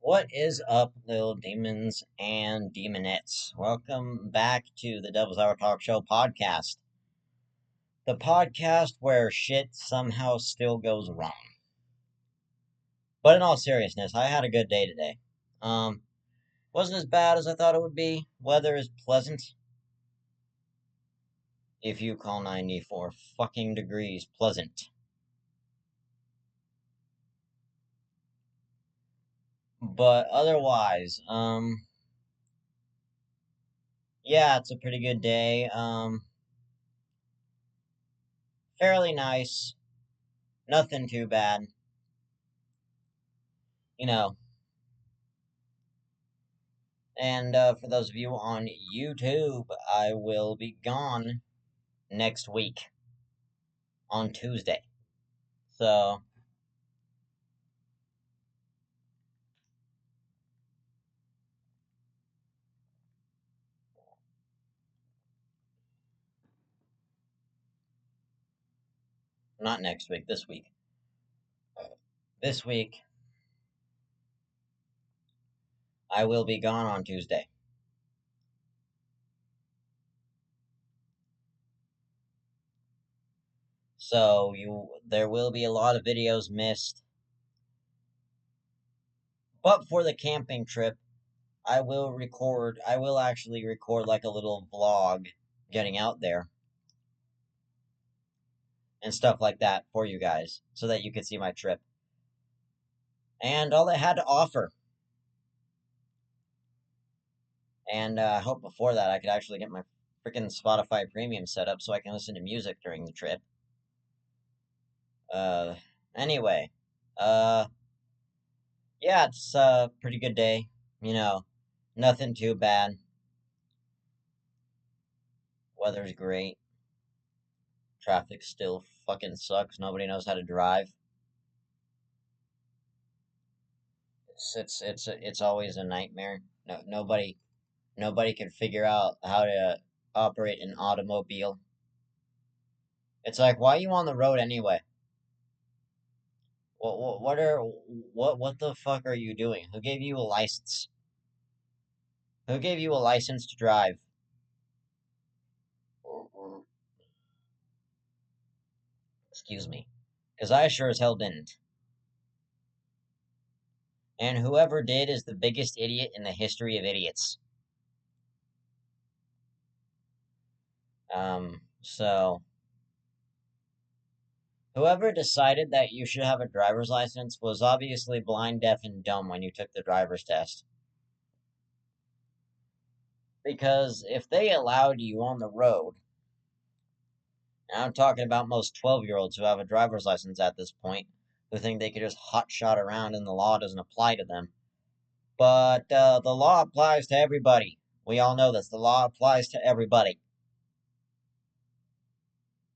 What is up, little demons and demonettes? Welcome back to the Devil's Hour Talk Show podcast. The podcast where shit somehow still goes wrong. But in all seriousness, I had a good day today. Wasn't as bad as I thought it would be. Weather is pleasant. If you call 94 fucking degrees pleasant. But otherwise, yeah, it's a pretty good day. Fairly nice. Nothing too bad. You know. And for those of you on YouTube, I will be gone next week on Tuesday. So, not next week, this week. This week, I will be gone on Tuesday. So, there will be a lot of videos missed. But for the camping trip, I will actually record like a little vlog getting out there and stuff like that for you guys so that you can see my trip and all it had to offer. And I hope before that I could actually get my freaking Spotify premium set up so I can listen to music during the trip. Anyway, uh, yeah, it's a pretty good day. You know, nothing too bad. Weather's great. Traffic still fucking sucks. Nobody knows how to drive. It's always a nightmare. Nobody can figure out how to operate an automobile. It's like, why are you on the road anyway? What the fuck are you doing? Who gave you a license? Who gave you a license to drive? Excuse me. Because I sure as hell didn't. And whoever did is the biggest idiot in the history of idiots. So whoever decided that you should have a driver's license was obviously blind, deaf, and dumb when you took the driver's test. Because if they allowed you on the road, and I'm talking about most 12-year-olds who have a driver's license at this point, who think they could just hotshot around and the law doesn't apply to them. But the law applies to everybody. We all know this. The law applies to everybody.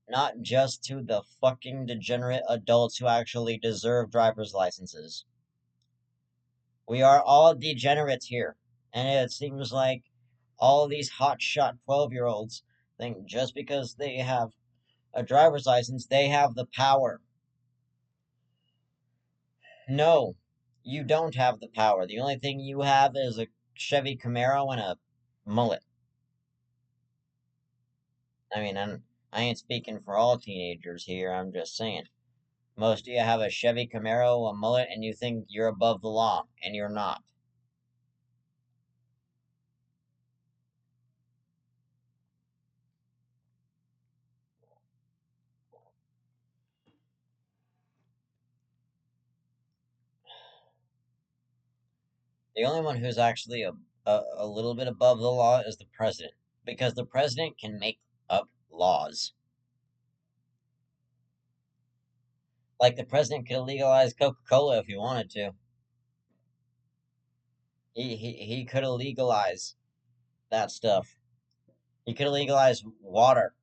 Not just to the fucking degenerate adults who actually deserve driver's licenses. We are all degenerates here. And it seems like all these hotshot 12-year-olds think just because they have a driver's license, they have the power. No, you don't have the power. The only thing you have is a Chevy Camaro and a mullet. I mean, I ain't speaking for all teenagers here, I'm just saying. Most of you have a Chevy Camaro, a mullet, and you think you're above the law, and you're not. The only one who's actually a little bit above the law is the president, because the president can make up laws. Like, the president could legalize Coca-Cola if he wanted to. He could have legalized that stuff. He could have legalized water.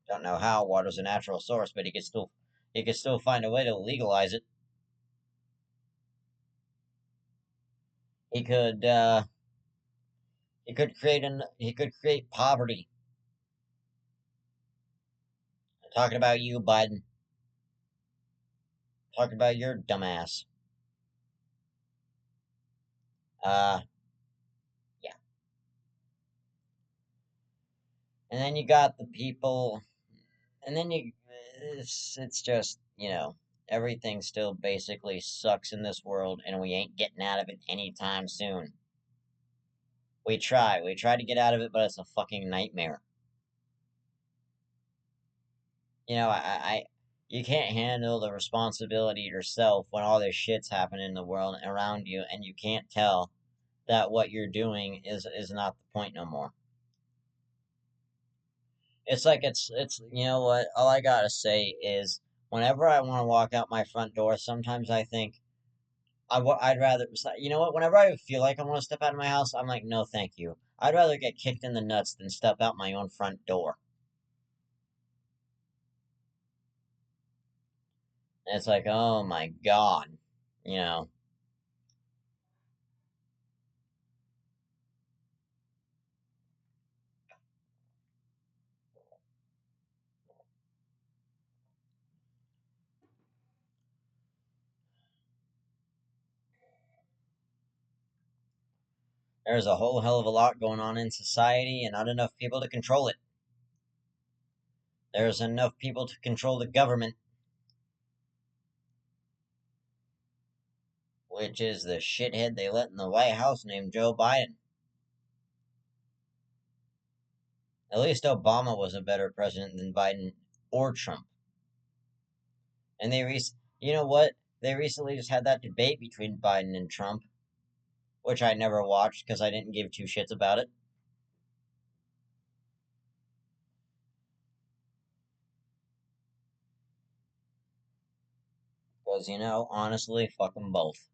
Don't know how. Water's a natural source, but he could still find a way to legalize it. He could he could create poverty. I'm talking about you, Biden. Talk about your dumbass. Uh, yeah. And then you got the people, and then it's just, everything still basically sucks in this world, and we ain't getting out of it anytime soon. We try to get out of it, but it's a fucking nightmare. You can't handle the responsibility yourself when all this shit's happening in the world around you, and you can't tell that what you're doing is not the point no more. It's like it's you know what? All I gotta say is, whenever I want to walk out my front door, sometimes I think I'd rather, you know what? Whenever I feel like I want to step out of my house, I'm like, no, thank you. I'd rather get kicked in the nuts than step out my own front door. And it's like, oh my God, you know. There's a whole hell of a lot going on in society and not enough people to control it. There's enough people to control the government, which is the shithead they let in the White House named Joe Biden. At least Obama was a better president than Biden or Trump. And you know what? They recently just had that debate between Biden and Trump, which I never watched because I didn't give two shits about it. Because, honestly, fuck them both.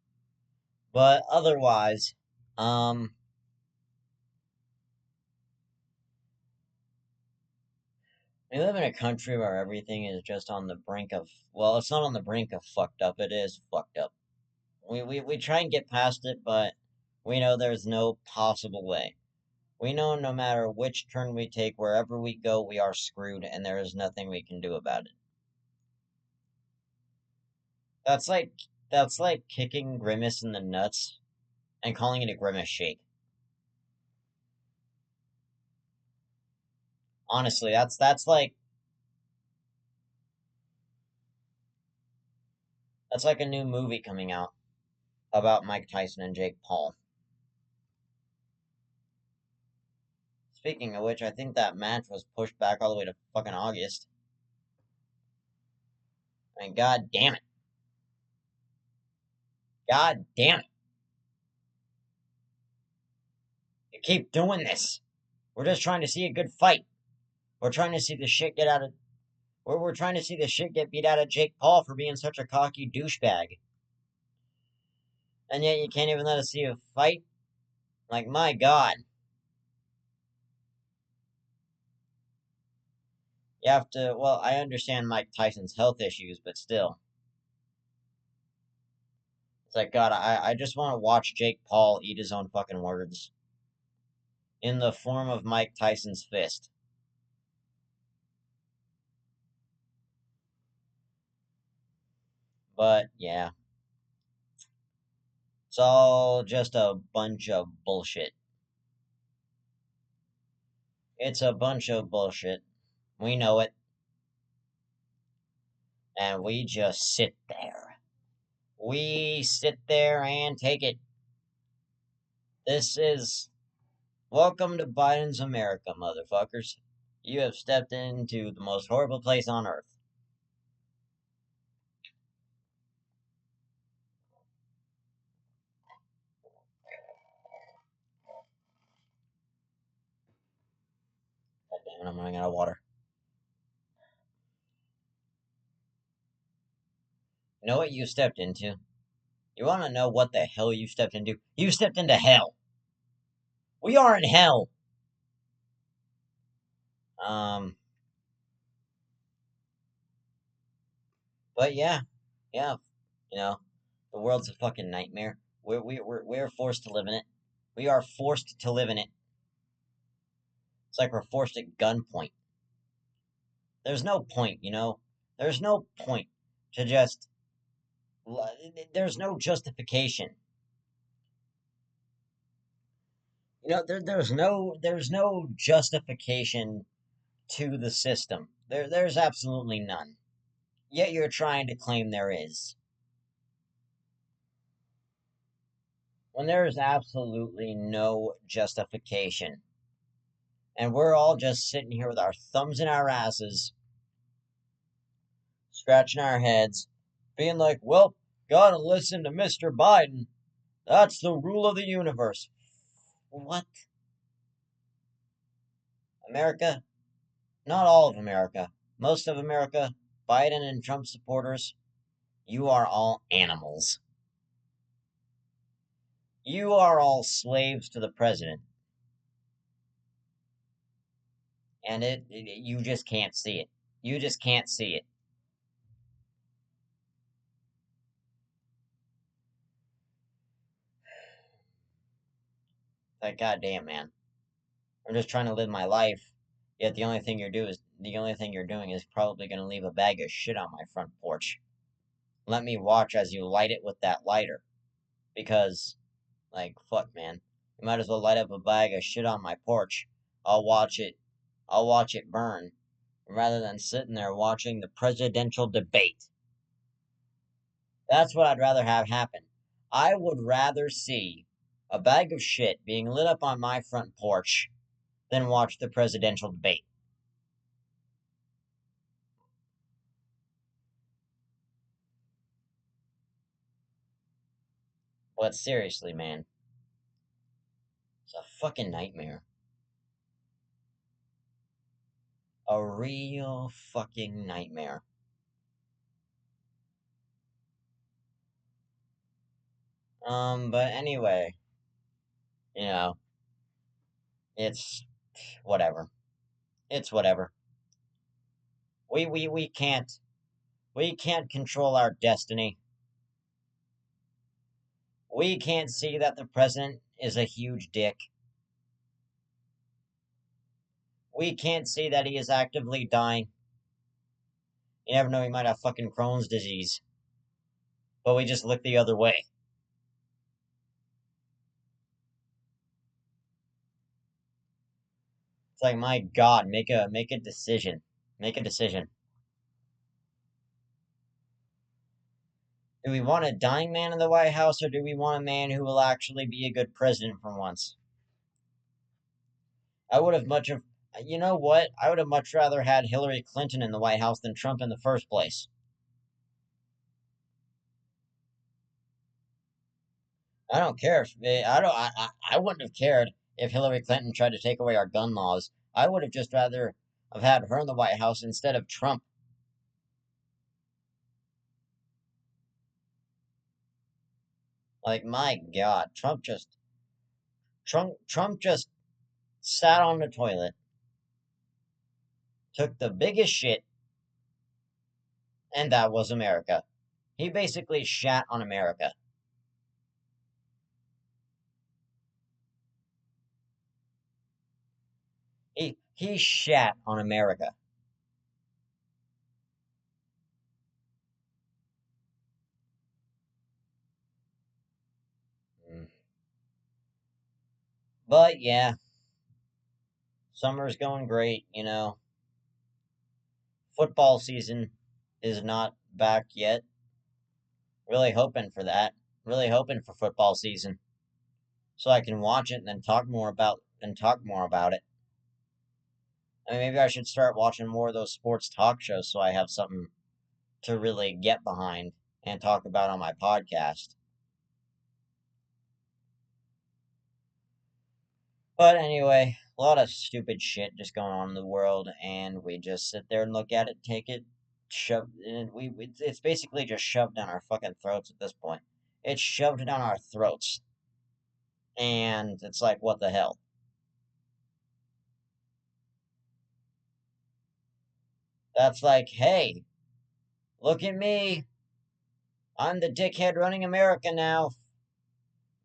But otherwise, um, we live in a country where everything is just on the brink of, well, it's not on the brink of fucked up, it is fucked up. We try and get past it, but we know there's no possible way. We know no matter which turn we take, wherever we go, we are screwed, and there is nothing we can do about it. That's like that's like kicking Grimace in the nuts and calling it a Grimace shake. Honestly, that's like a new movie coming out about Mike Tyson and Jake Paul. Speaking of which, I think that match was pushed back all the way to fucking August. I mean, god damn it. God damn it. You keep doing this. We're just trying to see a good fight. We're trying to see the shit get out of. We're trying to see the shit get beat out of Jake Paul for being such a cocky douchebag. And yet you can't even let us see a fight? Like, my god. You have to. Well, I understand Mike Tyson's health issues, but still. It's like, God, I just want to watch Jake Paul eat his own fucking words. In the form of Mike Tyson's fist. But, yeah. It's all just a bunch of bullshit. It's a bunch of bullshit. We know it. And we just sit there. We sit there and take it. This is. Welcome to Biden's America, motherfuckers. You have stepped into the most horrible place on earth. God damn it, I'm running out of water. You know what you stepped into? You want to know what the hell you stepped into? You stepped into hell. We are in hell. Um, but yeah, yeah, you know, the world's a fucking nightmare. We're forced to live in it. We are forced to live in it. It's like we're forced at gunpoint. There's no point, There's no point to just There's no justification. There's no justification to the system. There's absolutely none. Yet you're trying to claim there is. When there is absolutely no justification. And we're all just sitting here with our thumbs in our asses, scratching our heads, being like, well, gotta listen to Mr. Biden. That's the rule of the universe. What? America? Not all of America. Most of America, Biden and Trump supporters, you are all animals. You are all slaves to the president. And you just can't see it. You just can't see it. Like, goddamn, man. I'm just trying to live my life. Yet the only thing you're doing is probably gonna leave a bag of shit on my front porch. Let me watch as you light it with that lighter. Because, like, fuck, man. You might as well light up a bag of shit on my porch. I'll watch it. I'll watch it burn, rather than sitting there watching the presidential debate. That's what I'd rather have happen. I would rather see a bag of shit being lit up on my front porch than watch the presidential debate. But seriously, man, it's a fucking nightmare. A real fucking nightmare. But anyway, you know, it's whatever. It's whatever. We can't control our destiny. We can't see that the president is a huge dick. We can't see that he is actively dying. You never know, he might have fucking Crohn's disease. But we just look the other way. It's like, my God, make a decision. Make a decision. Do we want a dying man in the White House, or do we want a man who will actually be a good president for once? I would have much of, you know what? I would have much rather had Hillary Clinton in the White House than Trump in the first place. I don't care if I don't. I wouldn't have cared if Hillary Clinton tried to take away our gun laws. I would have just rather have had her in the White House instead of Trump. Like, my God, Trump just sat on the toilet, took the biggest shit, and that was America. He basically shat on America. He shat on America. Mm. But yeah, summer's going great. Football season is not back yet. Really hoping for that. Really hoping for football season so I can watch it and then talk more about it. I mean, maybe I should start watching more of those sports talk shows so I have something to really get behind and talk about on my podcast. But anyway, a lot of stupid shit just going on in the world, and we just sit there and look at it, take it, shove, and it's basically just shoved down our fucking throats at this point. It's shoved down our throats, and it's like, what the hell? That's like, hey, look at me. I'm the dickhead running America now.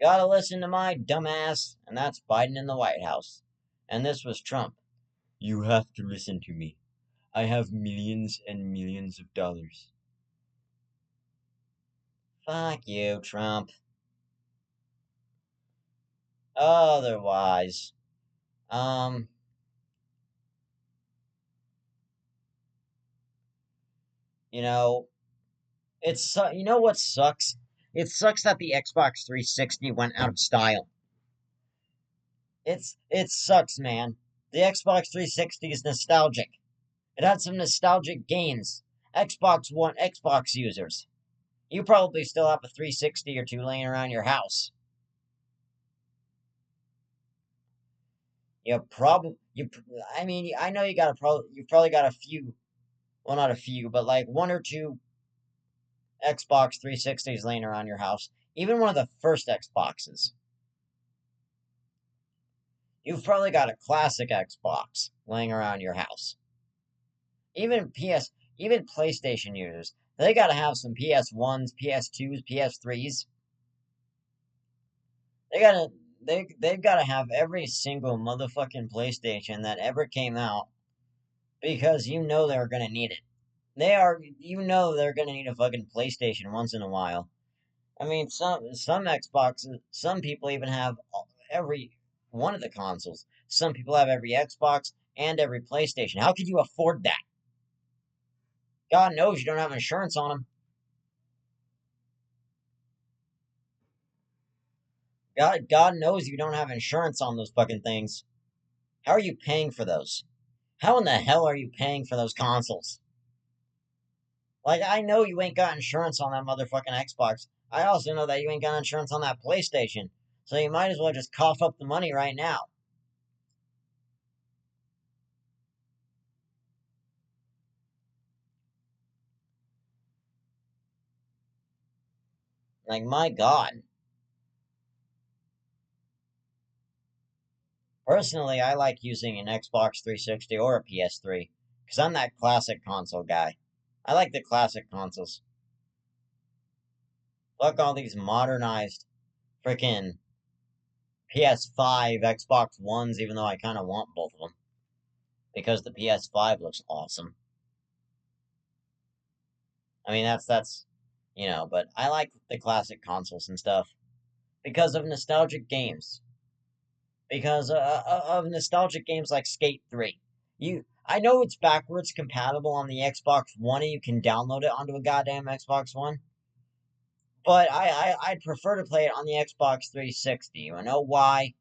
Gotta listen to my dumbass, and that's Biden in the White House. And this was Trump. You have to listen to me. I have millions and millions of dollars. Fuck you, Trump. Otherwise, um, you know, you know what sucks? It sucks that the Xbox 360 went out of style. It sucks, man. The Xbox 360 is nostalgic. It had some nostalgic games. Xbox One, Xbox users. You probably still have a 360 or two laying around your house. I mean, I know you've probably got a few, well, not a few, but like one or two Xbox 360s laying around your house. Even one of the first Xboxes. You've probably got a classic Xbox laying around your house. Even PlayStation users, they gotta have some PS1s, PS2s, PS3s. They gotta they've gotta have every single motherfucking PlayStation that ever came out because you know they're gonna need it. You know they're gonna need a fucking PlayStation once in a while. I mean, some Xboxes, some people even have every one of the consoles. Some people have every Xbox and every PlayStation. How could you afford that? God knows you don't have insurance on them. God knows you don't have insurance on those fucking things. How are you paying for those? How in the hell are you paying for those consoles? Like, I know you ain't got insurance on that motherfucking Xbox. I also know that you ain't got insurance on that PlayStation. So you might as well just cough up the money right now. Like, my God. Personally, I like using an Xbox 360 or a PS3 because I'm that classic console guy. I like the classic consoles. Fuck all these modernized freaking PS5, Xbox Ones, even though I kind of want both of them because the PS5 looks awesome. I mean, but I like the classic consoles and stuff because of nostalgic games. Because of nostalgic games like Skate 3. I know it's backwards compatible on the Xbox One and you can download it onto a goddamn Xbox One, but I'd prefer to play it on the Xbox 360. You know why?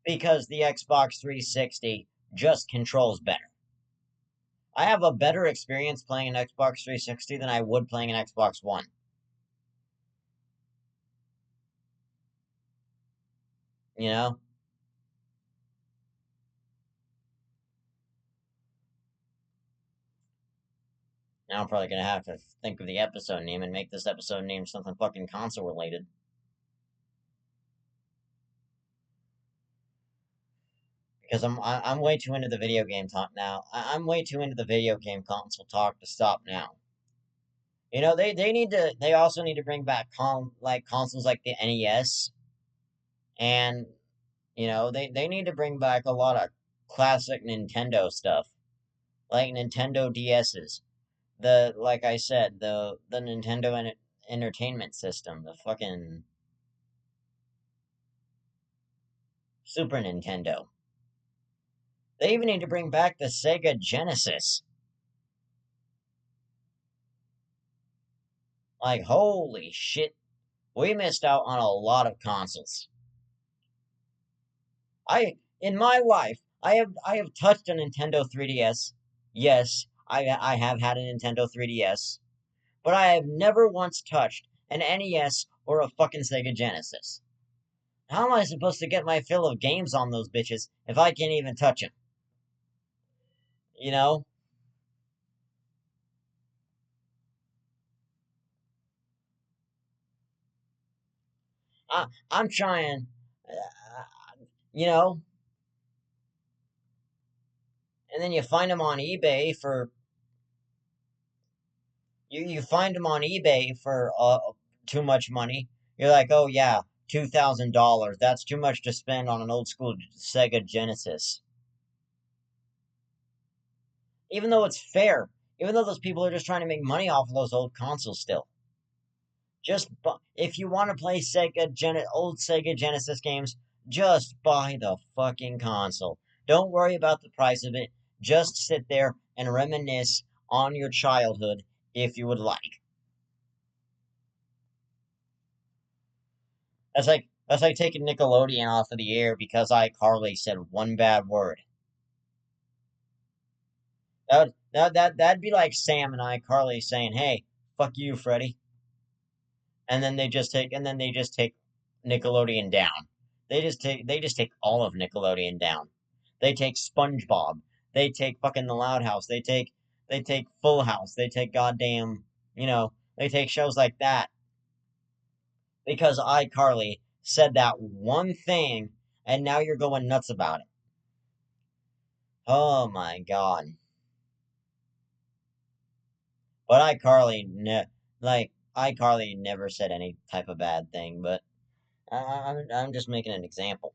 Because the Xbox 360 just controls better. I have a better experience playing an Xbox 360 than I would playing an Xbox One. You know? Now I'm probably gonna have to think of the episode name and make this episode name something fucking console related. Because I'm way too into the video game talk now. I'm way too into the video game console talk to stop now. You know, they also need to bring back consoles like the NES and they need to bring back a lot of classic Nintendo stuff. Like Nintendo DS's. Like I said, the Nintendo Entertainment System, the fucking Super Nintendo. They even need to bring back the Sega Genesis. Like, holy shit, we missed out on a lot of consoles. In my life, I have touched a Nintendo 3DS. Yes, I have had a Nintendo 3DS, but I have never once touched an NES or a fucking Sega Genesis. How am I supposed to get my fill of games on those bitches if I can't even touch them? You know, I'm trying. You know, and then you find them on eBay for too much money. You're like, oh yeah, $2,000. That's too much to spend on an old school Sega Genesis. Even though it's fair, even though those people are just trying to make money off of those old consoles still. If you want to play old Sega Genesis games, just buy the fucking console. Don't worry about the price of it. Just sit there and reminisce on your childhood if you would like. That's like taking Nickelodeon off of the air because iCarly said one bad word. That'd be like Sam and iCarly saying, "Hey, fuck you, Freddy," and then they just take Nickelodeon down. They just take all of Nickelodeon down. They take SpongeBob. They take fucking The Loud House. They take Full House. They take goddamn they take shows like that because iCarly said that one thing, and now you're going nuts about it. Oh my god! But iCarly never said any type of bad thing. But I'm just making an example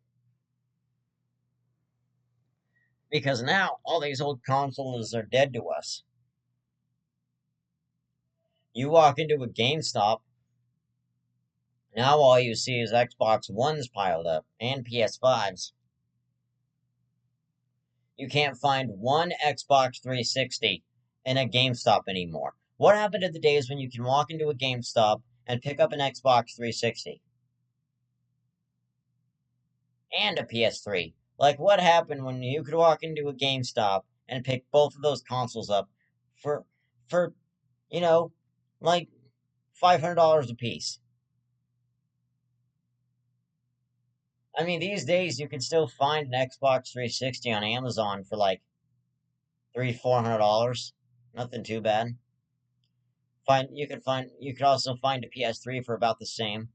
because now all these old consoles are dead to us. You walk into a GameStop, now all you see is Xbox Ones piled up and PS5s. You can't find one Xbox 360 in a GameStop anymore. What happened to the days when you can walk into a GameStop and pick up an Xbox 360 and a PS3? Like, what happened when you could walk into a GameStop and pick both of those consoles up for, for you know, like $500 a piece? I mean, these days you can still find an Xbox 360 on Amazon for like $300-400. Nothing too bad. You could also find a PS3 for about the same.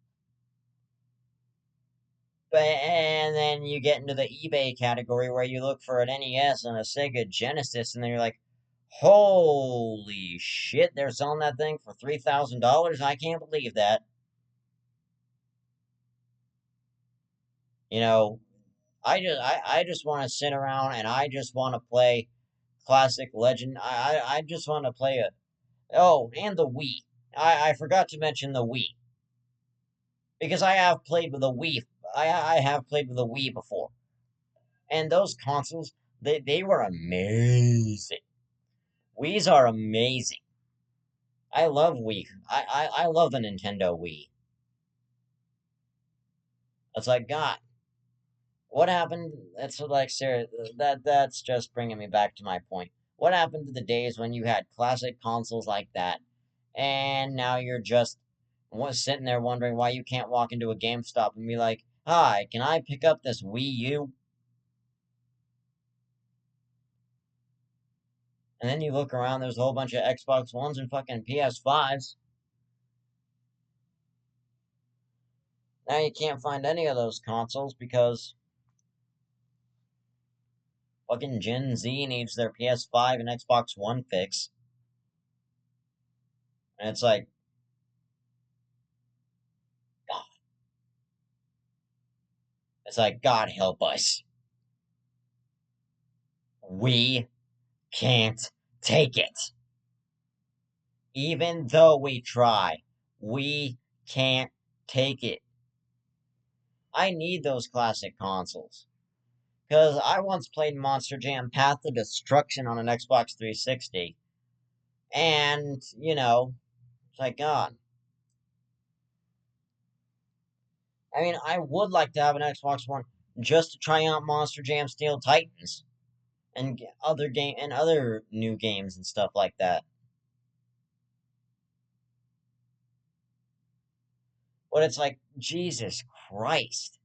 And then you get into the eBay category where you look for an NES and a Sega Genesis, and then you're like, holy shit, they're selling that thing for $3,000. I can't believe that. You know, I just want to sit around and I just want to play classic legend. I just want to play a Oh, and the Wii. I forgot to mention the Wii because I have played with the Wii. I have played with the Wii before, and those consoles they were amazing. Wii's are amazing. I love Wii. I love the Nintendo Wii. It's like God, what happened? That's like serious. That's just bringing me back to my point. What happened to the days when you had classic consoles like that, and now you're just sitting there wondering why you can't walk into a GameStop and be like, "Hi, can I pick up this Wii U?" And then you look around, there's a whole bunch of Xbox Ones and fucking PS5s. Now you can't find any of those consoles because fucking Gen Z needs their PS5 and Xbox One fix. And it's like, God, it's like, God help us. We can't take it. Even though we try, we can't take it. I need those classic consoles. Because I once played Monster Jam Path to Destruction on an Xbox 360. And, it's like, God. I mean, I would like to have an Xbox One just to try out Monster Jam Steel Titans and other new games and stuff like that. But it's like, Jesus Christ.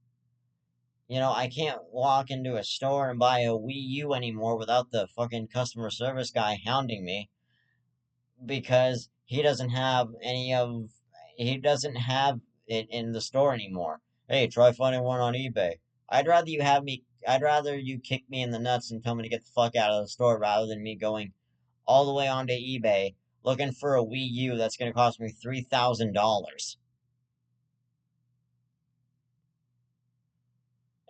I can't walk into a store and buy a Wii U anymore without the fucking customer service guy hounding me because he doesn't have it in the store anymore. Hey, try finding one on eBay. I'd rather you kick me in the nuts and tell me to get the fuck out of the store rather than me going all the way onto eBay looking for a Wii U that's going to cost me $3,000.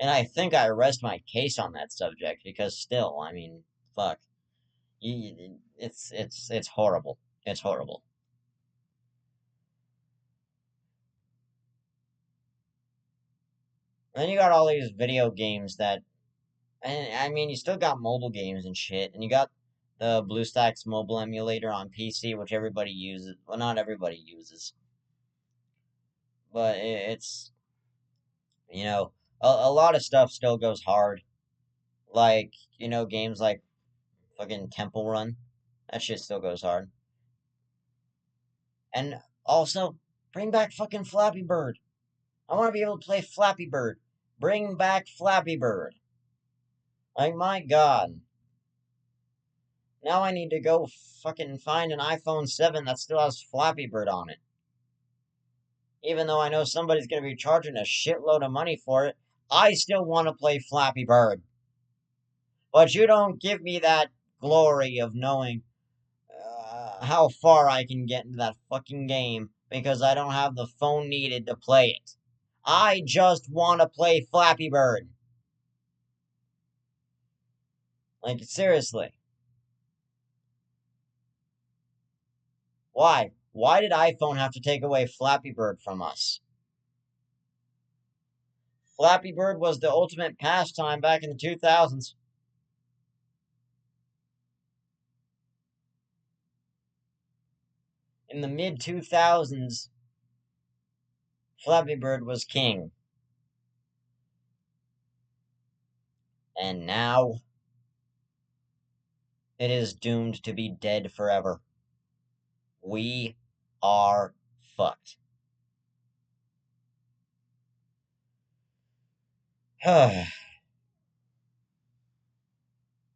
And I think I rest my case on that subject because still, I mean, fuck, it's horrible. It's horrible. And then you got all these video games that, and I mean, you still got mobile games and shit, and you got the BlueStacks mobile emulator on PC, which everybody uses. Well, not everybody uses, but it's, you know, a lot of stuff still goes hard. Like, games like fucking Temple Run. That shit still goes hard. And also, bring back fucking Flappy Bird. I want to be able to play Flappy Bird. Bring back Flappy Bird. Like, my god. Now I need to go fucking find an iPhone 7 that still has Flappy Bird on it. Even though I know somebody's going to be charging a shitload of money for it, I still want to play Flappy Bird. But you don't give me that glory of knowing how far I can get into that fucking game because I don't have the phone needed to play it. I just want to play Flappy Bird. Like, seriously. Why? Why did iPhone have to take away Flappy Bird from us? Flappy Bird was the ultimate pastime back in the 2000s. In the mid 2000s, Flappy Bird was king. And now, it is doomed to be dead forever. We are fucked. And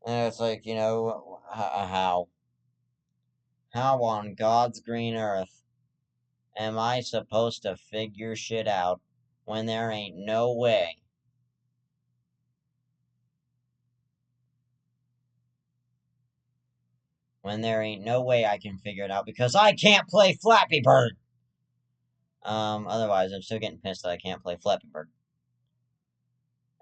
it's like, how? How on God's green earth am I supposed to figure shit out when there ain't no way? When there ain't no way I can figure it out because I can't play Flappy Bird. Otherwise I'm still getting pissed that I can't play Flappy Bird.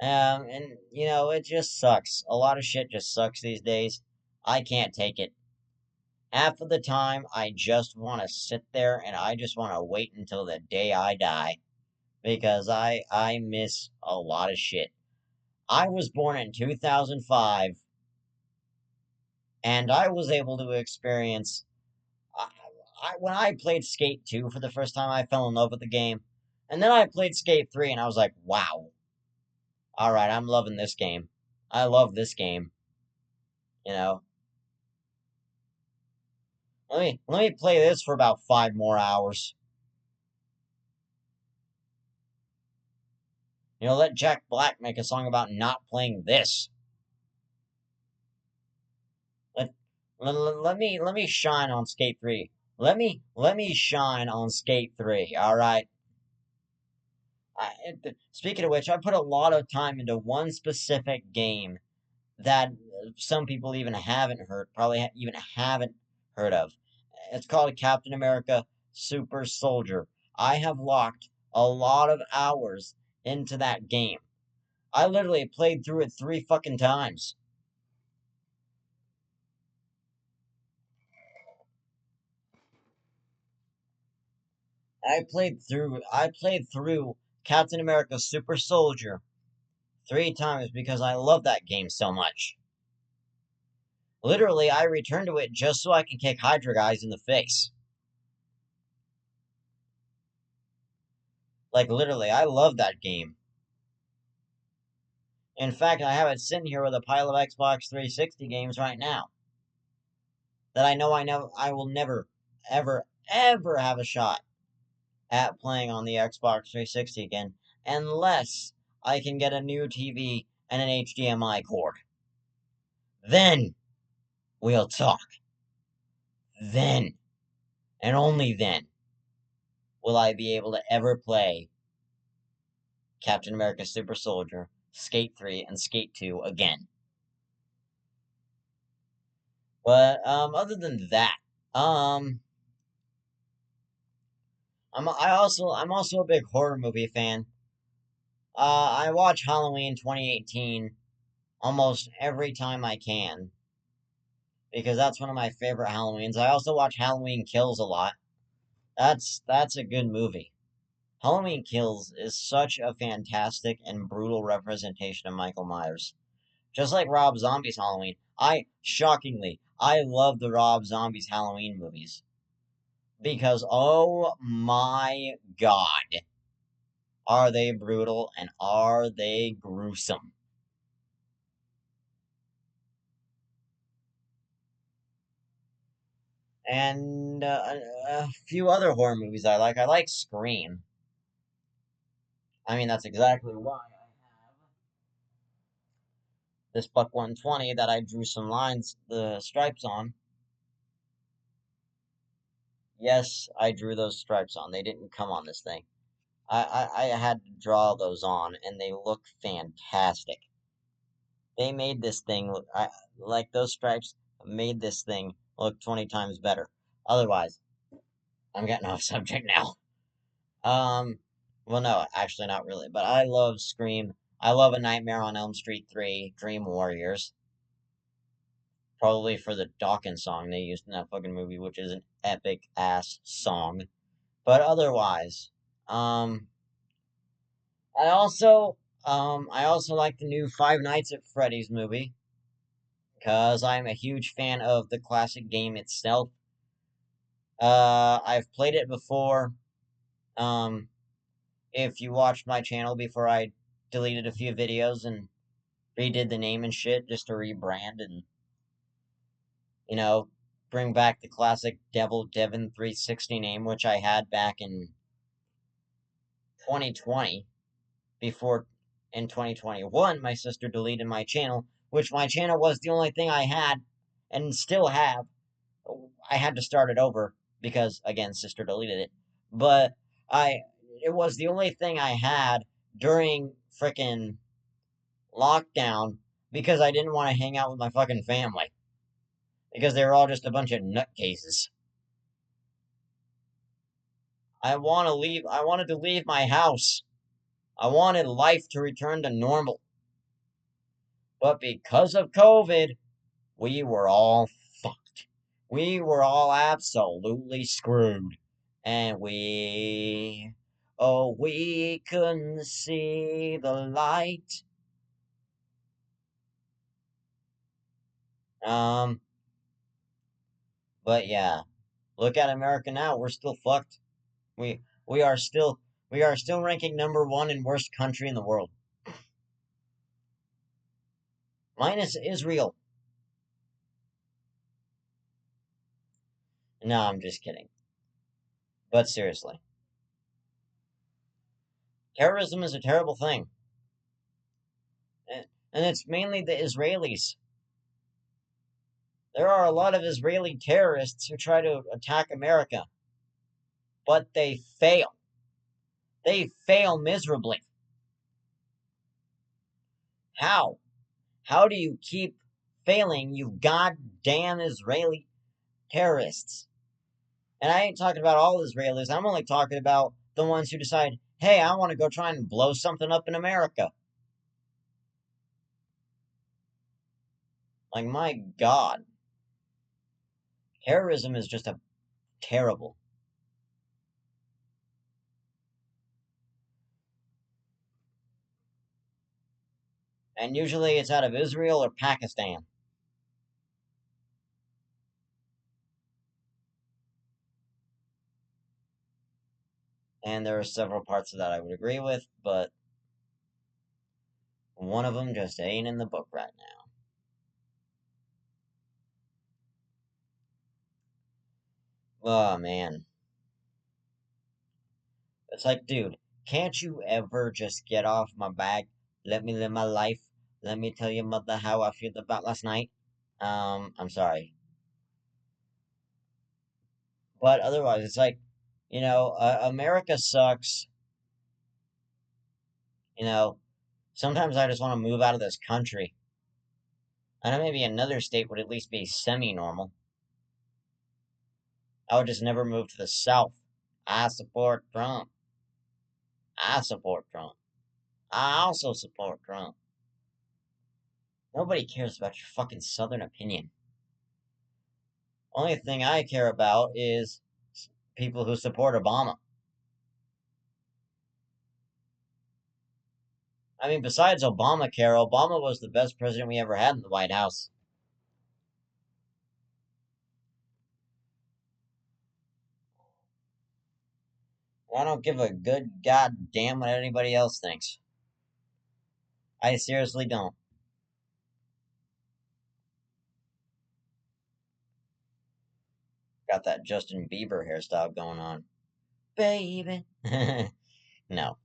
And it just sucks. A lot of shit just sucks these days. I can't take it. Half of the time, I just want to sit there and I just want to wait until the day I die. Because I miss a lot of shit. I was born in 2005, and I was able to experience. I, when I played Skate 2 for the first time, I fell in love with the game. And then I played Skate 3, and I was like, wow. Alright, I'm loving this game. I love this game. You know, let me play this for about 5 more hours. Let Jack Black make a song about not playing this. Let, let me shine on Skate 3. Let me shine on Skate 3, alright? Speaking of which, I put a lot of time into one specific game that some people even haven't heard, probably even haven't heard of. It's called Captain America Super Soldier. I have locked a lot of hours into that game. I literally played through it 3 fucking times. I played through Captain America Super Soldier 3 times because I love that game so much. Literally, I return to it just so I can kick Hydra guys in the face. Like, literally, I love that game. In fact, I have it sitting here with a pile of Xbox 360 games right now that I will never, ever, ever have a shot at playing on the Xbox 360 again unless I can get a new TV and an HDMI cord. Then we'll talk. Then, and only then, will I be able to ever play Captain America Super Soldier, Skate 3, and Skate 2 again. But other than that, I'm also a big horror movie fan. I watch Halloween 2018 almost every time I can because that's one of my favorite Halloweens. I also watch Halloween Kills a lot. That's a good movie. Halloween Kills is such a fantastic and brutal representation of Michael Myers. Just like Rob Zombie's Halloween, I love the Rob Zombie's Halloween movies. Because, oh my god, are they brutal and are they gruesome? And a few other horror movies I like. I like Scream. I mean, that's exactly why I have this Buck 120 that I drew some lines, the stripes on. Yes, I drew those stripes on. They didn't come on this thing. I had to draw those on, and they look fantastic. They made this thing look, like those stripes made this thing look 20 times better. Otherwise, I'm getting off subject now. Um, well, no, actually, not really. But I love Scream. I love A Nightmare on Elm Street 3, Dream Warriors. Probably for the Dawkins song they used in that fucking movie, which is an epic ass song. But otherwise, um, I also, I also like the new Five Nights at Freddy's movie because I'm a huge fan of the classic game itself. I've played it before. Um, if you watched my channel before I deleted a few videos and redid the name and shit just to rebrand and, you know, bring back the classic Devil Devin 360 name, which I had back in 2020, before in 2021 my sister deleted my channel, which my channel was the only thing I had and still have. I had to start it over because again sister deleted it. But I it was the only thing I had during frickin' lockdown because I didn't want to hang out with my fucking family because they were all just a bunch of nutcases. I wanted to leave my house. I wanted life to return to normal. But because of COVID, we were all fucked. We were all absolutely screwed. And we couldn't see the light. Um, but yeah, look at America now. We're still fucked. We we are still we are still ranking number one in worst country in the world, minus Israel. No, I'm just kidding. But seriously, terrorism is a terrible thing, and it's mainly the Israelis. There are a lot of Israeli terrorists who try to attack America, but they fail. They fail miserably. How? How do you keep failing, you goddamn Israeli terrorists? And I ain't talking about all Israelis. I'm only talking about the ones who decide, hey, I want to go try and blow something up in America. Like, my God. Terrorism is just a terrible. And usually it's out of Israel or Pakistan. And there are several parts of that I would agree with, but one of them just ain't in the book right now. Oh, man. It's like, dude, can't you ever just get off my back? Let me live my life. Let me tell your mother how I feel about last night. I'm sorry. But otherwise, it's like, America sucks. You know, sometimes I just want to move out of this country. I know maybe another state would at least be semi-normal. I would just never move to the South. I support Trump. I support Trump. I also support Trump. Nobody cares about your fucking Southern opinion. Only thing I care about is people who support Obama. I mean, besides Obamacare, Obama was the best president we ever had in the White House. I don't give a good goddamn what anybody else thinks. I seriously don't. Got that Justin Bieber hairstyle going on. Baby. No.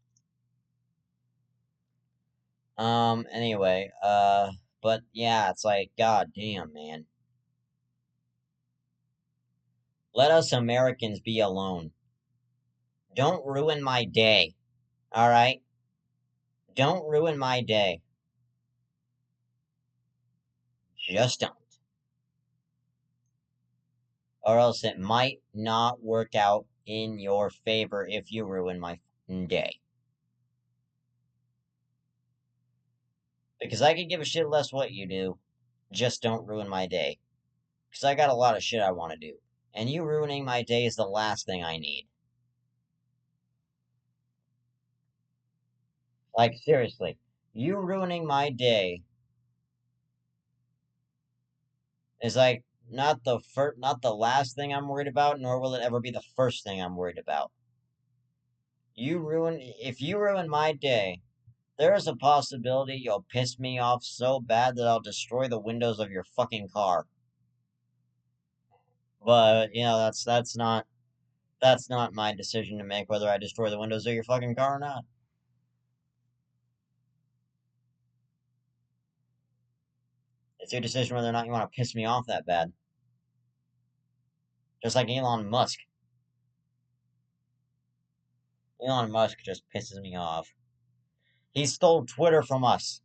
Anyway, but yeah, it's like, god damn, man. Let us Americans be alone. Don't ruin my day. Alright? Don't ruin my day. Just don't. Or else it might not work out in your favor if you ruin my day. Because I could give a shit less what you do. Just don't ruin my day. Because I got a lot of shit I want to do. And you ruining my day is the last thing I need. Like, seriously. You ruining my day is like not the last thing I'm worried about, nor will it ever be the first thing I'm worried about. If you ruin my day, there is a possibility you'll piss me off so bad that I'll destroy the windows of your fucking car. But, that's not my decision to make whether I destroy the windows of your fucking car or not. It's your decision whether or not you want to piss me off that bad. Just like Elon Musk. Elon Musk just pisses me off. He stole Twitter from us.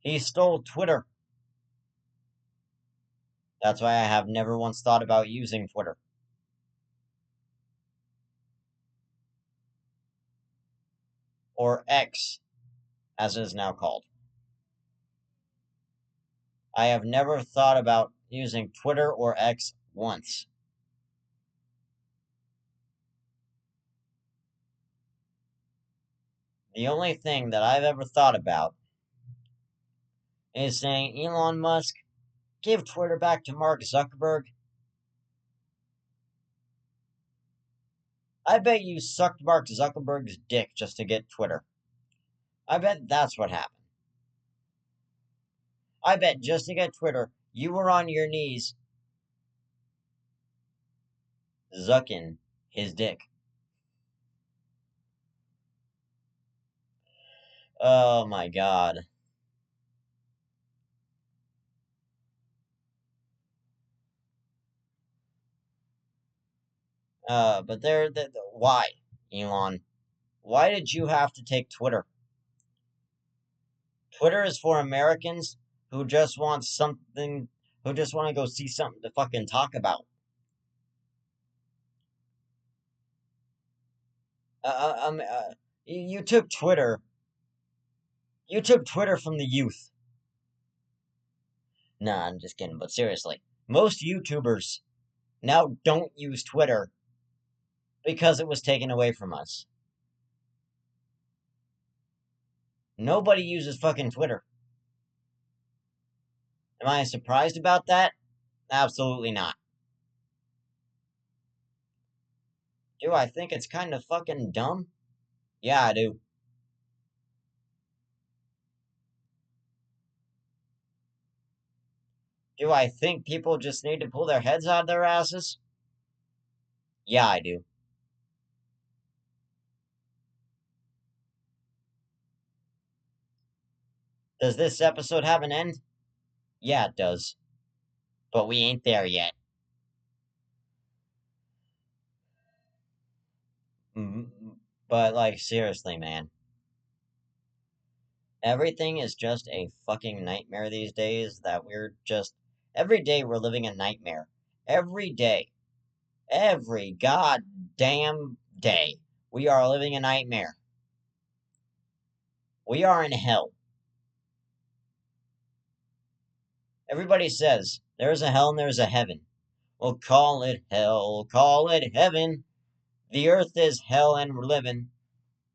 He stole Twitter. That's why I have never once thought about using Twitter. Or X, as it is now called. I have never thought about using Twitter or X once. The only thing that I've ever thought about is saying, Elon Musk, give Twitter back to Mark Zuckerberg. I bet you sucked Mark Zuckerberg's dick just to get Twitter. I bet that's what happened. I bet just to get Twitter, you were on your knees zucking his dick. Oh my god. But why, Elon? Why did you have to take Twitter? Twitter is for Americans who just want something, who just want to go see something to fucking talk about. You took Twitter. You took Twitter from the youth. Nah, I'm just kidding, but seriously. Most YouTubers now don't use Twitter because it was taken away from us. Nobody uses fucking Twitter. Am I surprised about that? Absolutely not. Do I think it's kind of fucking dumb? Yeah, I do. Do I think people just need to pull their heads out of their asses? Yeah, I do. Does this episode have an end? Yeah, it does. But we ain't there yet. But, like, seriously, man. Everything is just a fucking nightmare these days that we're just. Every day we're living a nightmare. Every day. Every goddamn day. We are living a nightmare. We are in hell. Everybody says there's a hell and there's a heaven. Well, call it hell, call it heaven. The earth is hell and we're living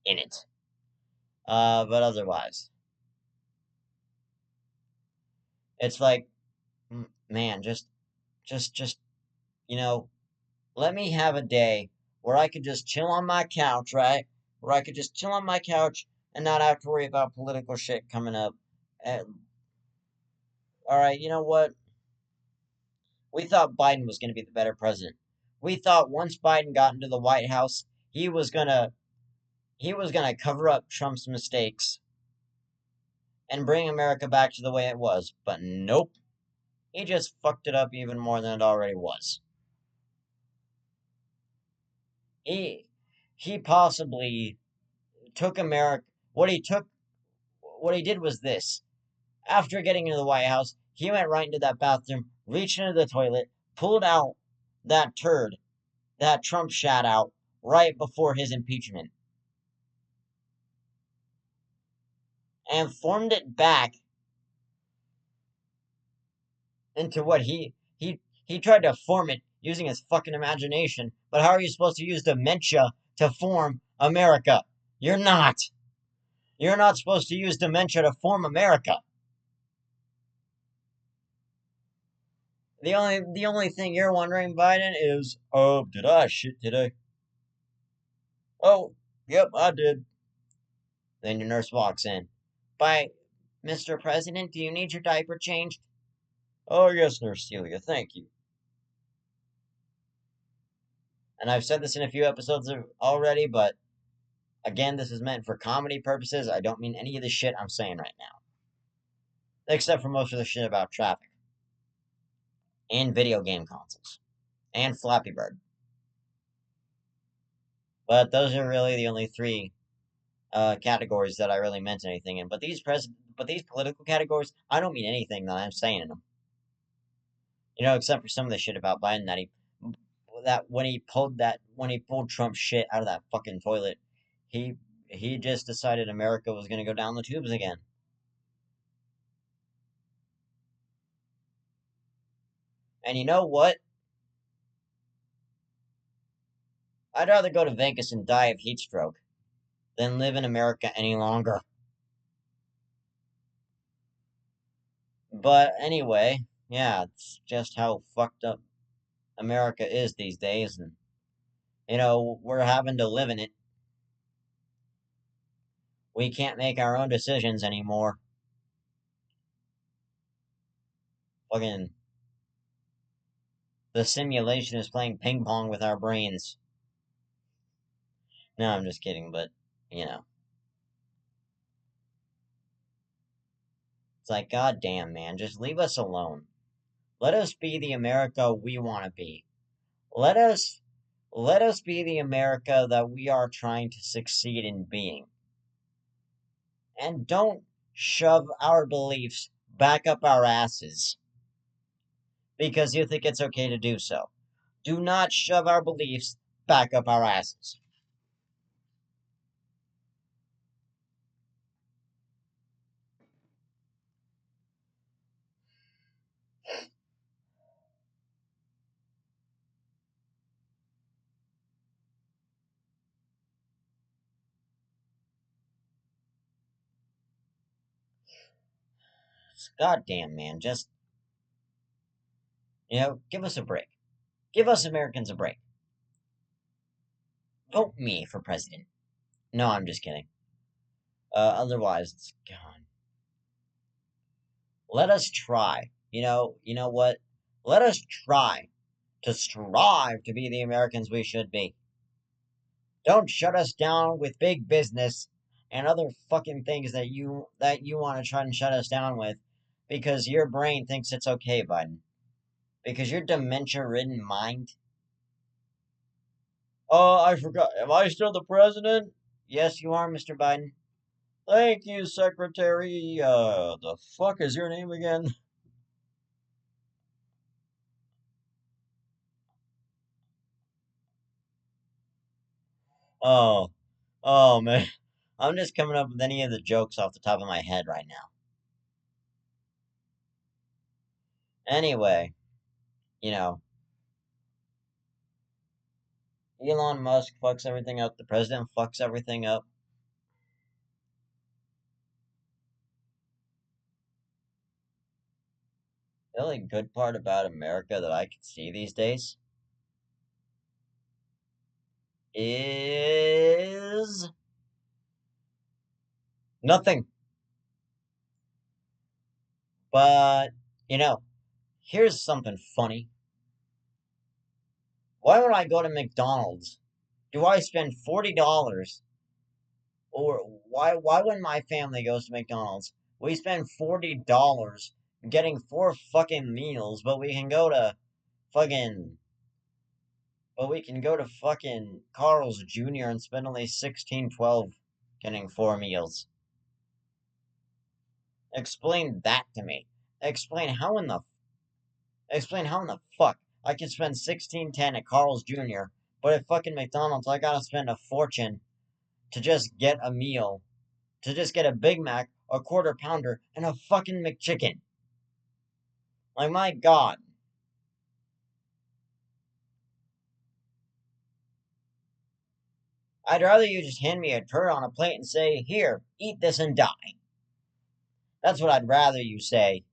in it. But otherwise. It's like, man, just, you know, let me have a day where I could just chill on my couch, right? Where I could just chill on my couch and not have to worry about political shit coming up. And, all right, you know what? We thought Biden was going to be the better president. We thought once Biden got into the White House, he was gonna cover up Trump's mistakes and bring America back to the way it was. But nope, he just fucked it up even more than it already was. He he possibly took America. What he did was this. After getting into the White House, he went right into that bathroom, reached into the toilet, pulled out that turd that Trump shat out right before his impeachment, and formed it back into what he tried to form it using his fucking imagination. But how are you supposed to use dementia to form America? You're not. You're not supposed to use dementia to form America. The only thing you're wondering, Biden, is, oh, did I shit today? Oh, yep, I did. Then your nurse walks in. By Mr. President, do you need your diaper changed? Oh, yes, Nurse Celia, thank you. And I've said this in a few episodes already, but again, this is meant for comedy purposes. I don't mean any of the shit I'm saying right now. Except for most of the shit about traffic. And video game consoles. And Flappy Bird. But those are really the only three categories that I really meant anything in. But these political categories, I don't mean anything that I'm saying in them. Except for some of the shit about Biden that when he pulled Trump's shit out of that fucking toilet, he he just decided America was gonna go down the tubes again. And you know what? I'd rather go to Vegas and die of heat stroke than live in America any longer. But anyway, yeah, it's just how fucked up America is these days, and we're having to live in it. We can't make our own decisions anymore. Fucking the simulation is playing ping pong with our brains. No, I'm just kidding, but you know, it's like, goddamn, man, just leave us alone. Let us be the America we want to be. Let us let us be the America that we are trying to succeed in being. And don't shove our beliefs back up our asses because you think it's okay to do so. Do not shove our beliefs back up our asses. Goddamn, man, just give us a break. Give us Americans a break. Vote me for president. No, I'm just kidding. Otherwise, it's gone. Let us try. You know what? Let us try to strive to be the Americans we should be. Don't shut us down with big business and other fucking things that you want to try and shut us down with because your brain thinks it's okay, Biden. Because your dementia-ridden mind. Oh, I forgot. Am I still the president? Yes, you are, Mr. Biden. Thank you, Secretary. The fuck is your name again? Oh, oh man. I'm just coming up with any of the jokes off the top of my head right now. Anyway, you know, Elon Musk fucks everything up. The president fucks everything up. The only good part about America that I can see these days is nothing. But, you know, here's something funny. Why when I go to McDonald's, do I spend $40? Or why when my family goes to McDonald's, we spend $40 getting 4 fucking meals, fucking but we can go to fucking Carl's Jr. and spend only 16, 12 getting 4 meals. Explain that to me. Explain how in the explain how in the fuck I can spend 16.10 at Carl's Jr., but at fucking McDonald's I gotta spend a fortune to just get a meal, to just get a Big Mac, a quarter pounder, and a fucking McChicken. Like my god. I'd rather you just hand me a turd on a plate and say, "Here, eat this and die." That's what I'd rather you say.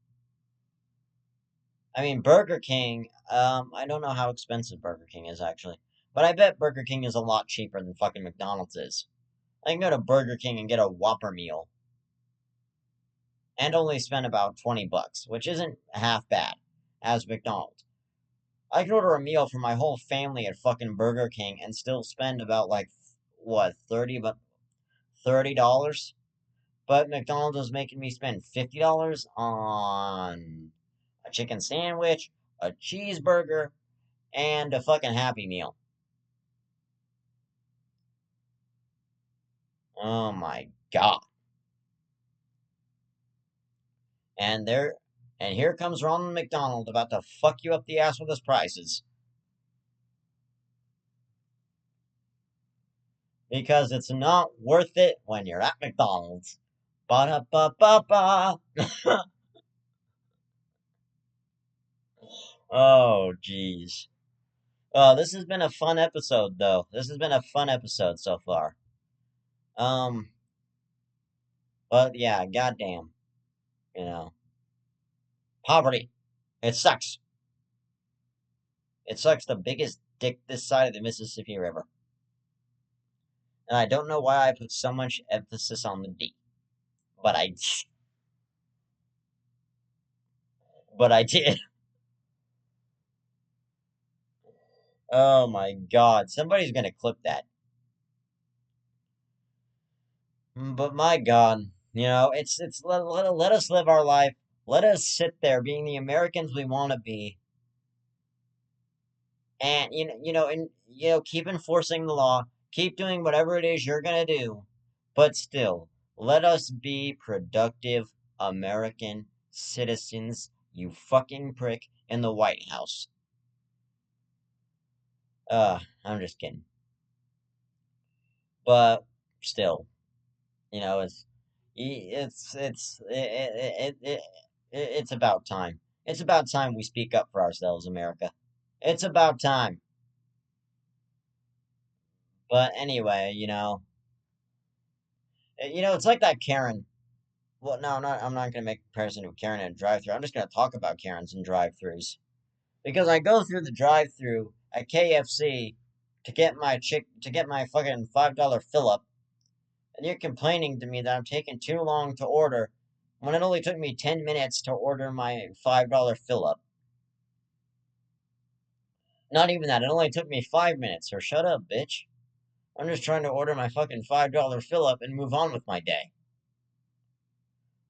I mean, Burger King, I don't know how expensive Burger King is actually, but I bet Burger King is a lot cheaper than fucking McDonald's is. I can go to Burger King and get a Whopper meal and only spend about $20, which isn't half bad as McDonald's. I could order a meal for my whole family at fucking Burger King and still spend about like what, 30 $30? But McDonald's is making me spend $50 on a chicken sandwich, a cheeseburger, and a fucking Happy Meal. Oh my god. And there and here comes Ronald McDonald about to fuck you up the ass with his prices. Because it's not worth it when you're at McDonald's. Ba da ba ba ba. Oh jeez. This has been a fun episode though. This has been a fun episode so far. Um, but yeah, goddamn, you know, poverty. It sucks. It sucks the biggest dick this side of the Mississippi River. And I don't know why I put so much emphasis on the D, but I, but I did. Oh my God, somebody's gonna clip that. But my God, let us live our life. Let us sit there being the Americans we want to be, and keep enforcing the law, keep doing whatever it is you're gonna do, but still, let us be productive American citizens. You fucking prick in the White House. I'm just kidding. But still, you know, it's about time. It's about time we speak up for ourselves, America. It's about time. But anyway, it's like that Karen. Well, no, I'm not gonna make a comparison to Karen and drive-through. I'm just gonna talk about Karens and drive-throughs because I go through the drive-through at KFC to get my fucking $5 fill up, and you're complaining to me that I'm taking too long to order when it only took me 10 minutes to order my $5 fill up. Not even that, it only took me 5 minutes, so shut up, bitch. I'm just trying to order my fucking $5 fill up and move on with my day.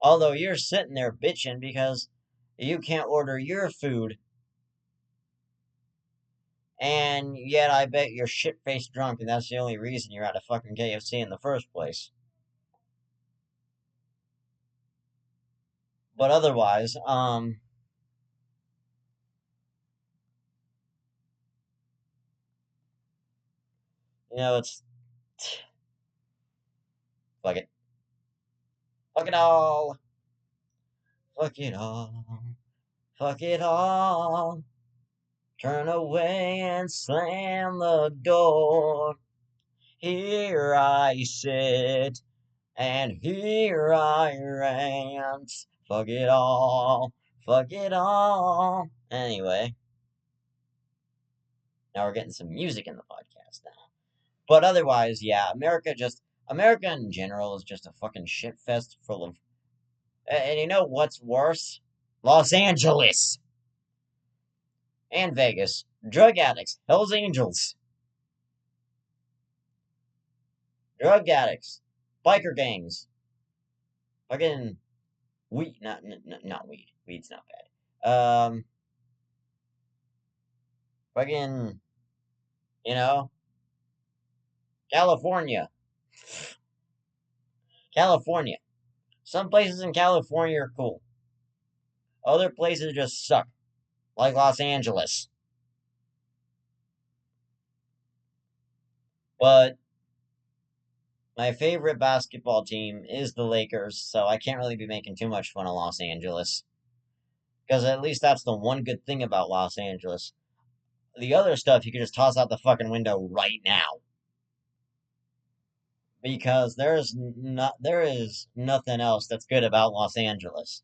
Although you're sitting there bitching because you can't order your food, and yet I bet you're shit faced drunk, and that's the only reason you're at a fucking KFC in the first place. But otherwise, it's fuck it. Fuck it all. Fuck it all. Fuck it all. Turn away and slam the door. Here I sit, and here I rant. Fuck it all. Fuck it all. Anyway, now we're getting some music in the podcast now. But otherwise, yeah, America in general is just a fucking shit fest full of. And you know what's worse? Los Angeles and Vegas. Drug addicts, Hells Angels, drug addicts, biker gangs, fucking weed. Not weed. Weed's not bad. Fucking, you know, California. California. Some places in California are cool. Other places just suck, like Los Angeles. But my favorite basketball team is the Lakers, so I can't really be making too much fun of Los Angeles. Because at least that's the one good thing about Los Angeles. The other stuff you can just toss out the fucking window right now. Because there is nothing else that's good about Los Angeles.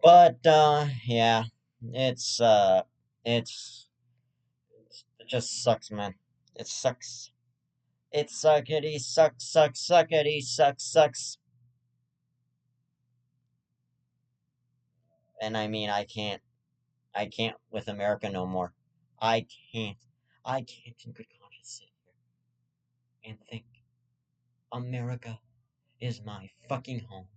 But yeah, it's it's it just sucks, man. It sucks. It suckity suckity sucks. And I mean, I can't with America no more. I can't. I can't in good conscience sit here and think America is my fucking home.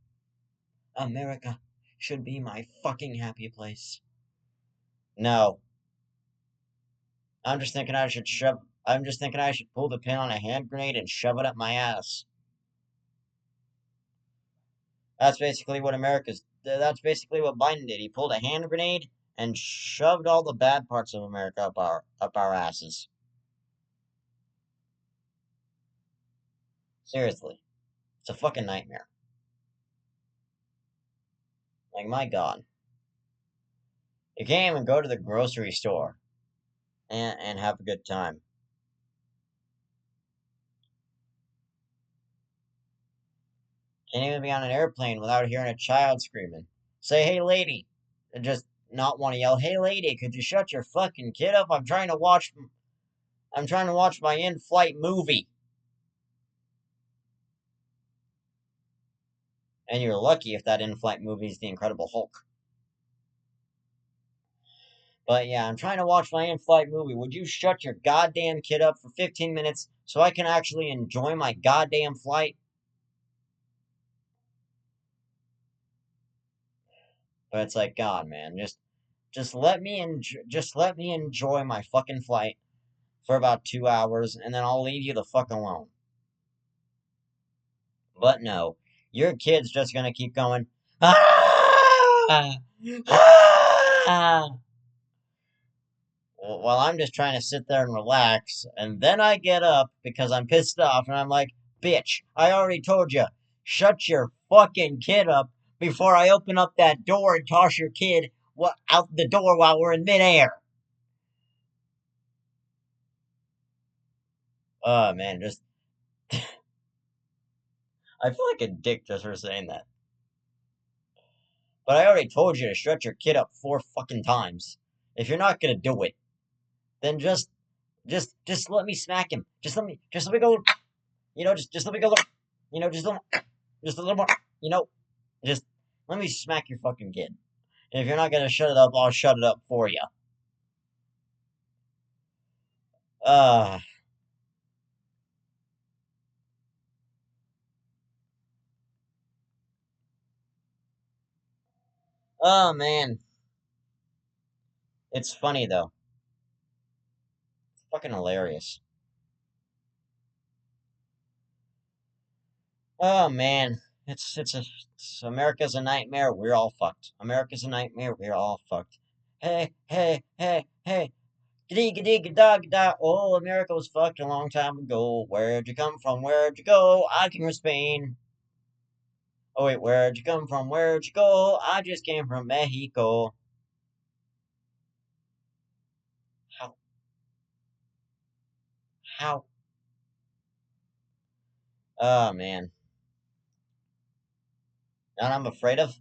America should be my fucking happy place. No. I'm just thinking I should pull the pin on a hand grenade and shove it up my ass. That's basically what Biden did. He pulled a hand grenade and shoved all the bad parts of America up our asses. Seriously. It's a fucking nightmare. Like, my god. You can't even go to the grocery store and have a good time. Can't even be on an airplane without hearing a child screaming. Say, hey lady. And just not want to yell, hey lady, could you shut your fucking kid up? I'm trying to watch my in-flight movie. And you're lucky if that in-flight movie is The Incredible Hulk. But yeah, I'm trying to watch my in-flight movie. Would you shut your goddamn kid up for 15 minutes so I can actually enjoy my goddamn flight? But it's like, God, man, just let me enjoy my fucking flight for about 2 hours, and then I'll leave you the fuck alone. But no, your kid's just gonna keep going. Ah! Ah! While I'm just trying to sit there and relax, and then I get up because I'm pissed off, and I'm like, bitch, I already told you, shut your fucking kid up before I open up that door and toss your kid out the door while we're in midair. Oh man, just I feel like a dick just for saying that. But I already told you to shut your kid up 4 fucking times. If you're not gonna do it, then just let me smack him. Just let me go. Just let me go. Just a little more. You know, just let me smack your fucking kid. And if you're not gonna shut it up, I'll shut it up for you. Uh, oh man, it's funny though. It's fucking hilarious. Oh man, America's a nightmare. We're all fucked. America's a nightmare. We're all fucked. Hey, hey, hey, hey. Giddy, oh, America was fucked a long time ago. Where'd you come from? Where'd you go? I came from Spain. Oh wait, where'd you come from? Where'd you go? I just came from Mexico. How? How? Oh, man. And I'm afraid of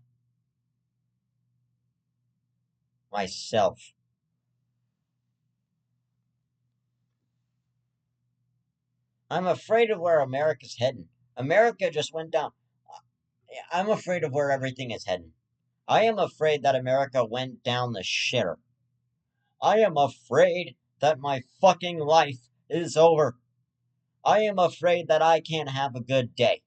myself. I'm afraid of where America's heading. America just went down. I'm afraid of where everything is heading. I am afraid that America went down the shitter. I am afraid that my fucking life is over. I am afraid that I can't have a good day.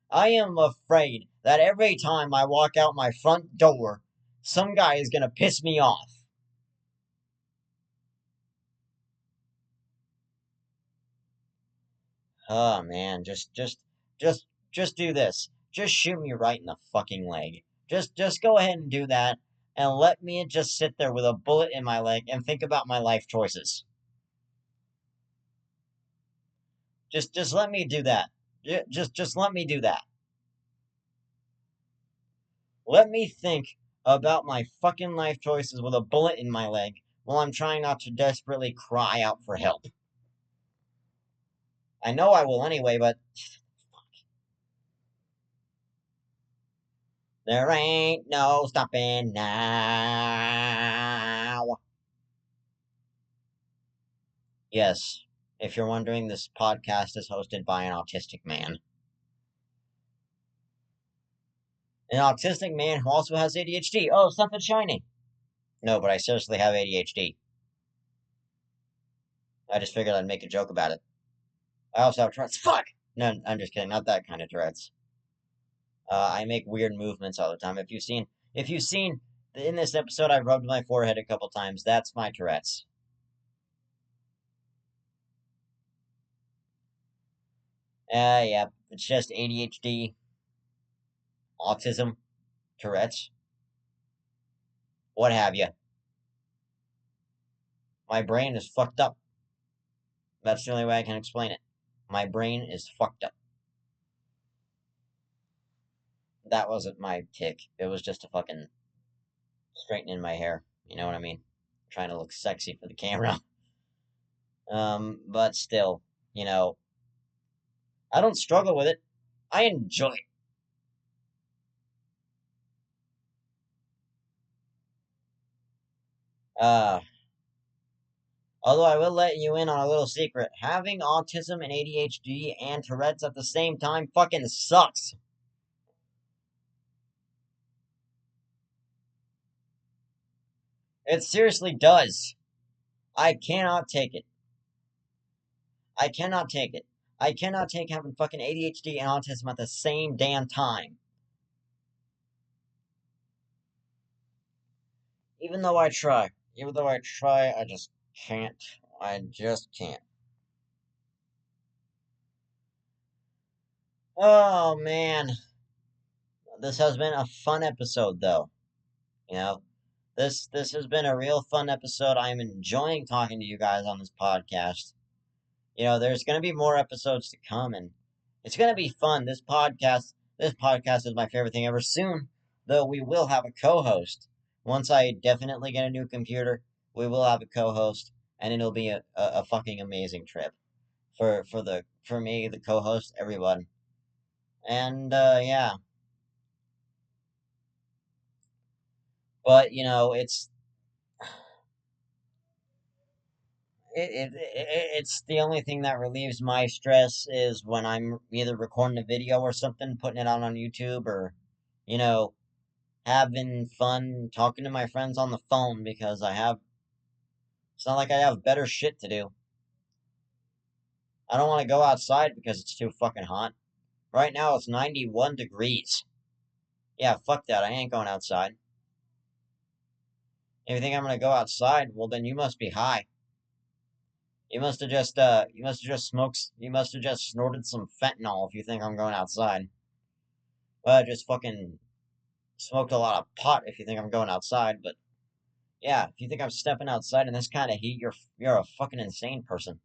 I am afraid that every time I walk out my front door, some guy is gonna piss me off. Oh man, just do this. Just shoot me right in the fucking leg. Just go ahead and do that, and let me just sit there with a bullet in my leg and think about my life choices. Just let me do that. Just let me do that. Let me think about my fucking life choices with a bullet in my leg while I'm trying not to desperately cry out for help. I know I will anyway, but there ain't no stopping now. Yes, if you're wondering, this podcast is hosted by an autistic man. An autistic man who also has ADHD. Oh, something shiny. No, but I seriously have ADHD. I just figured I'd make a joke about it. I also have Tourette's. Fuck! No, I'm just kidding. Not that kind of Tourette's. I make weird movements all the time. If you've seen in this episode, I've rubbed my forehead a couple times. That's my Tourette's. Yeah, it's just ADHD, autism, Tourette's, what have you. My brain is fucked up. That's the only way I can explain it. My brain is fucked up. That wasn't my tick. It was just a fucking straightening my hair. You know what I mean? Trying to look sexy for the camera. But still, you know, I don't struggle with it. I enjoy it. Uh, Although I will let you in on a little secret. Having autism and ADHD and Tourette's at the same time fucking sucks. It seriously does. I cannot take it. I cannot take it. I cannot take having fucking ADHD and autism at the same damn time. Even though I try. Even though I try, I just can't. I just can't. Oh man. This has been a fun episode though. You know, this has been a real fun episode. I'm enjoying talking to you guys on this podcast. You know, there's going to be more episodes to come, and it's going to be fun. This podcast is my favorite thing ever. Soon, though, we will have a co-host. Once I definitely get a new computer, we will have a co-host, and it'll be a fucking amazing trip for me, the co-host, everyone. And yeah, but you know, it's the only thing that relieves my stress is when I'm either recording a video or something, putting it on YouTube, or you know, having fun talking to my friends on the phone because it's not like I have better shit to do. I don't want to go outside because it's too fucking hot. Right now it's 91 degrees. Yeah, fuck that. I ain't going outside. If you think I'm gonna go outside, well then you must be high. You must have just snorted some fentanyl if you think I'm going outside. Well, I just fucking smoked a lot of pot if you think I'm going outside, but yeah, if you think I'm stepping outside in this kind of heat, you're a fucking insane person.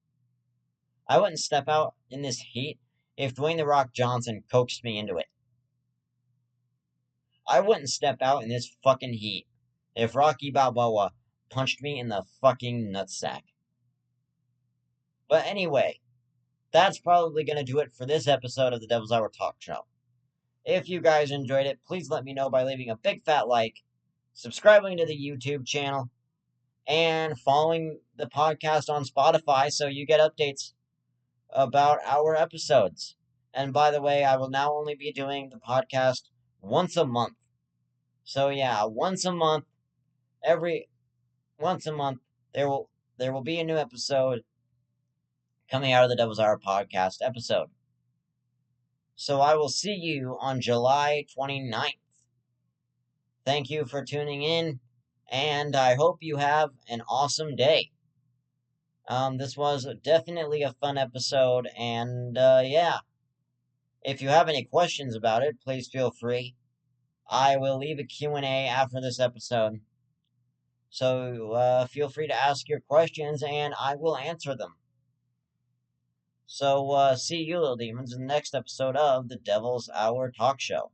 I wouldn't step out in this heat if Dwayne the Rock Johnson coaxed me into it. I wouldn't step out in this fucking heat if Rocky Balboa punched me in the fucking nutsack. But anyway, that's probably going to do it for this episode of the Devil's Hour Talk Show. If you guys enjoyed it, please let me know by leaving a big fat like, subscribing to the YouTube channel, and following the podcast on Spotify so you get updates about our episodes. And by the way, I will now only be doing the podcast once a month. So yeah, once a month, once a month, there will be a new episode coming out of the Devil's Hour podcast episode. So I will see you on July 29th. Thank you for tuning in, and I hope you have an awesome day. This was definitely a fun episode, and yeah. If you have any questions about it, please feel free. I will leave a Q&A after this episode. So feel free to ask your questions, and I will answer them. So see you, little demons, in the next episode of the Devil's Hour Talk Show.